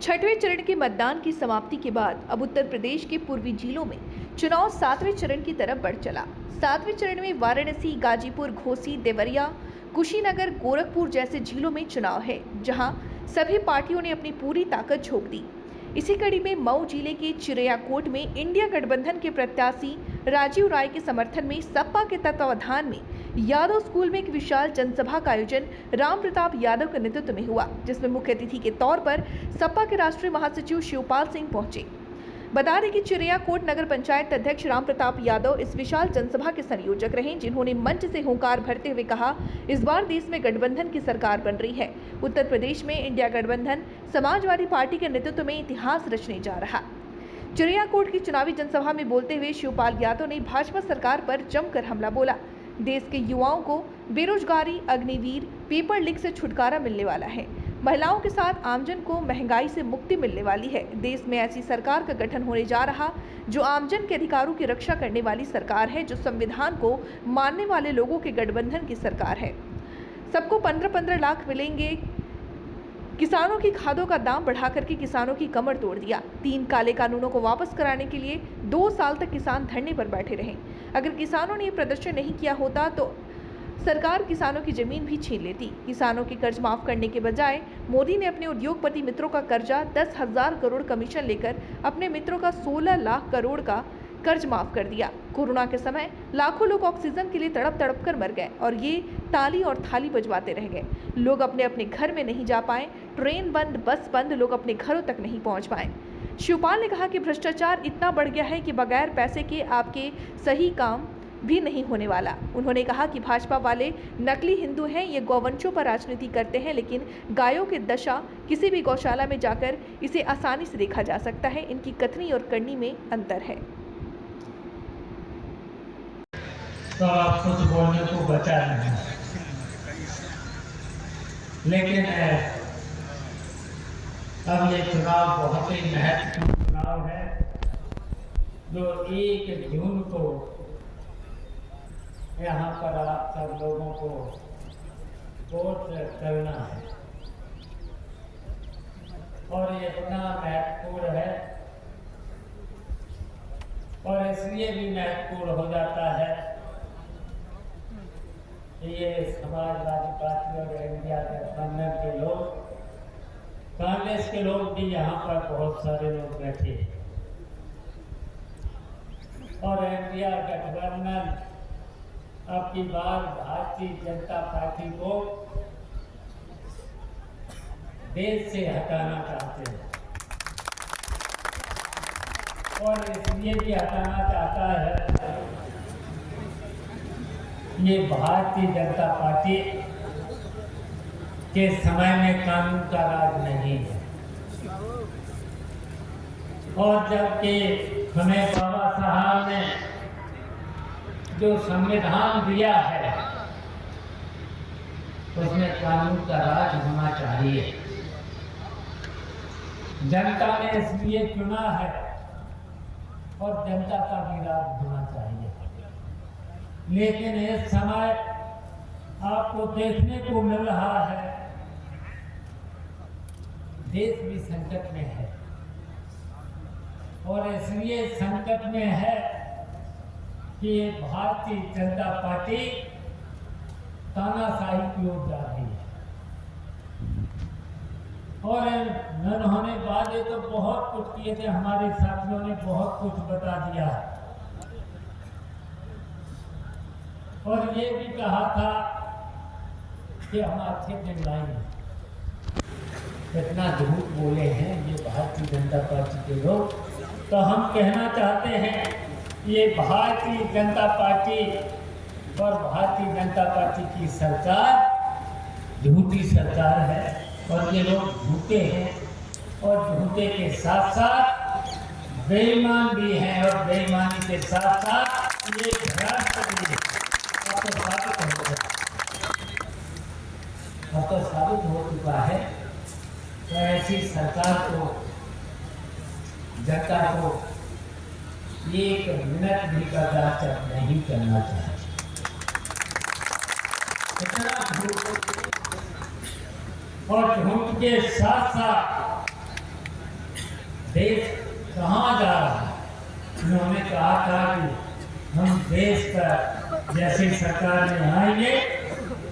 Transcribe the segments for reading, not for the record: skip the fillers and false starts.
छठवें चरण के मतदान की समाप्ति के बाद अब उत्तर प्रदेश के पूर्वी जिलों में चुनाव 7वें चरण की तरफ बढ़ चला। 7वें चरण में वाराणसी, गाजीपुर, घोसी, देवरिया, कुशीनगर, गोरखपुर जैसे जिलों में चुनाव है, जहां सभी पार्टियों ने अपनी पूरी ताकत झोंक दी। इसी कड़ी में मऊ जिले के चिरैयाकोट में इंडिया गठबंधन के प्रत्याशी राजीव राय के समर्थन में सपा के तत्वावधान में यादव स्कूल में एक विशाल जनसभा का आयोजन राम प्रताप यादव के नेतृत्व में हुआ, जिसमें मुख्य अतिथि के तौर पर सपा के राष्ट्रीय महासचिव शिवपाल सिंह पहुंचे। बता दें कि चिरैयाकोट नगर पंचायत अध्यक्ष राम प्रताप यादव इस विशाल जनसभा के संयोजक रहे, जिन्होंने मंच से हुंकार भरते हुए कहा, इस बार देश में गठबंधन की सरकार बन रही है। उत्तर प्रदेश में इंडिया गठबंधन समाजवादी पार्टी के नेतृत्व में इतिहास रचने जा रहा। चिरैयाकोट की चुनावी जनसभा में बोलते हुए शिवपाल यादव ने भाजपा सरकार पर जमकर हमला बोला। देश के युवाओं को बेरोजगारी, अग्निवीर, पेपर लीक से छुटकारा मिलने वाला है। महिलाओं के साथ आमजन को महंगाई से मुक्ति मिलने वाली है। देश में ऐसी सरकार का गठन होने जा रहा जो आमजन के अधिकारों की रक्षा करने वाली सरकार है, जो संविधान को मानने वाले लोगों के गठबंधन की सरकार है। सबको 15-15 लाख मिलेंगे। किसानों की खादों का दाम बढ़ाकर के किसानों की कमर तोड़ दिया। 3 काले कानूनों को वापस कराने के लिए 2 साल तक किसान धरने पर बैठे रहे। अगर किसानों ने ये प्रदर्शन नहीं किया होता तो सरकार किसानों की जमीन भी छीन लेती। किसानों के कर्ज माफ करने के बजाय मोदी ने अपने उद्योगपति मित्रों का कर्जा 10,000 करोड़ कमीशन लेकर अपने मित्रों का 16 लाख करोड़ का कर्ज माफ कर दिया। कोरोना के समय लाखों लोग ऑक्सीजन के लिए तड़प तड़प कर मर गए और ये ताली और थाली बजवाते रह गए। लोग अपने अपने घर में नहीं जा पाए, ट्रेन बंद, बस बंद, लोग अपने घरों तक नहीं पहुंच पाए। शिवपाल ने कहा कि भ्रष्टाचार इतना बढ़ गया है कि बगैर पैसे के आपके सही काम भी नहीं होने वाला। उन्होंने कहा कि भाजपा वाले नकली हिंदू हैं, ये गौवंशों पर राजनीति करते हैं, लेकिन गायों की दशा किसी भी गौशाला में जाकर इसे आसानी से देखा जा सकता है। इनकी कथनी और करनी में अंतर है। तो आप कुछ बोलने को बचा नहीं, लेकिन अब ये चुनाव बहुत ही महत्वपूर्ण चुनाव है, जो 1 जून को यहाँ पर आप सब लोगों को वोट करना है। और ये इतना महत्वपूर्ण है और इसलिए भी महत्वपूर्ण हो जाता है ये समाजवादी पार्टी और इंडिया गठबंधन के लोग, कांग्रेस के लोग भी यहाँ पर बहुत सारे लोग बैठे हैं और इंडिया गठबंधन अब की बार भारतीय जनता पार्टी को देश से हटाना चाहते हैं और इसलिए भी हटाना चाहता है ये भारतीय जनता पार्टी के समय में कानून का राज नहीं है और जबकि हमें बाबा साहब ने जो संविधान दिया है उसमें कानून का राज होना चाहिए। जनता ने इसलिए चुना है और जनता का भी राज होना चाहिए, लेकिन इस समय आपको देखने को मिल रहा है देश भी संकट में है और इसलिए संकट में है कि भारतीय जनता पार्टी तानाशाही की ओर जा रही है और उन्होंने वादे तो बहुत कुछ किए थे, हमारे साथियों ने बहुत कुछ बता दिया और ये भी कहा था कि हम अच्छे दिन लाएंगे। इतना झूठ बोले हैं ये भारतीय जनता पार्टी के लोग। तो हम कहना चाहते हैं ये भारतीय जनता पार्टी और भारतीय जनता पार्टी की सरकार झूठी सरकार है और ये लोग झूठे हैं और झूठे के साथ साथ बेईमान भी हैं और बेईमानी के साथ साथ ये भ्रष्ट भी है। अब तो साबित हो चुका है। तो ऐसी सरकार को, जनता को 1 मिनट भी बर्दाश्त नहीं करना चाहिए। इतना झूठ और झूठ के साथ साथ देश कहाँ जा रहा है। उन्होंने कहा था कि हम देश पर जैसे सरकार में आएंगे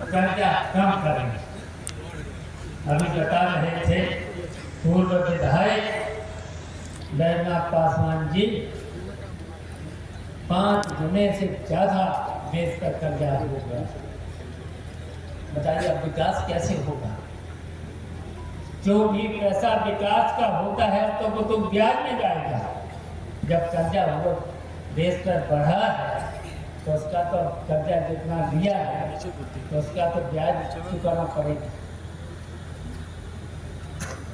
कर्जा कम करेंगे। अभी बता रहे थे पूर्व विधायक बैजनाथ पासवान जी 5 गुने से ज्यादा देश का कर्जा हो गया। बताइए अब विकास कैसे होगा। जो भी पैसा विकास का होता है तो वो तो ब्याज में जाएगा। जब कर्जा हो देश पर बढ़ा है तो उसका तो कर्जा जितना लिया है तो उसका तो ब्याज चुकाना पड़ेगा।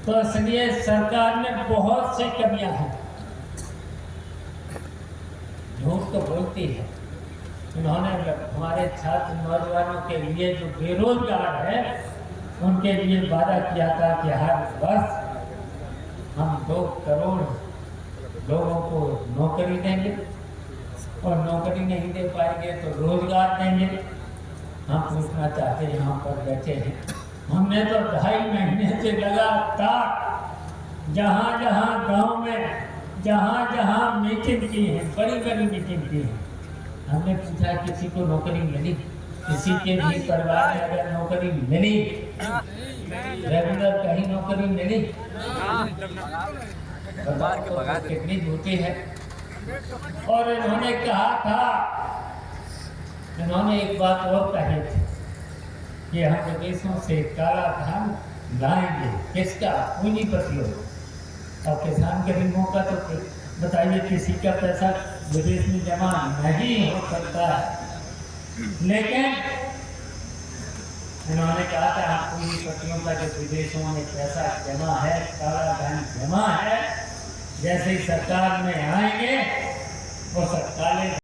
तो इसलिए सरकार में बहुत सी कमियां हैं। झूठ तो बोलती है। उन्होंने हमारे छात्र नौजवानों के लिए जो बेरोजगार है उनके लिए वादा किया था कि हर वर्ष हम 2 करोड़ लोगों को नौकरी देंगे और नौकरी नहीं दे पाएंगे तो रोजगार देंगे। हम पूछना चाहते हैं यहाँ पर बैठे हैं, हमने तो 2.5 महीने से लगातार जहाँ जहाँ गांव में जहाँ जहाँ मीटिंग की है, बड़ी बड़ी मीटिंग की है, हमने पूछा किसी को नौकरी मिली, किसी के भी परिवार में अगर नौकरी मिली, रेगुलर कहीं नौकरी मिली, तो कितनी झूठी है। और इन्होंने कहा था, इन्होंने एक बात और कही थी कि हम विदेशों से काला धन लाएंगे, किसका? पूंजीपतियों। और किसान गरीबों का तो बताइए किसी का पैसा विदेश में जमा नहीं हो सकता है। लेकिन इन्होंने कहा था हम पूंजीपतियों का जो विदेशों में पैसा जमा है, काला धन जमा है, जैसे ही सरकार में आएंगे वो काले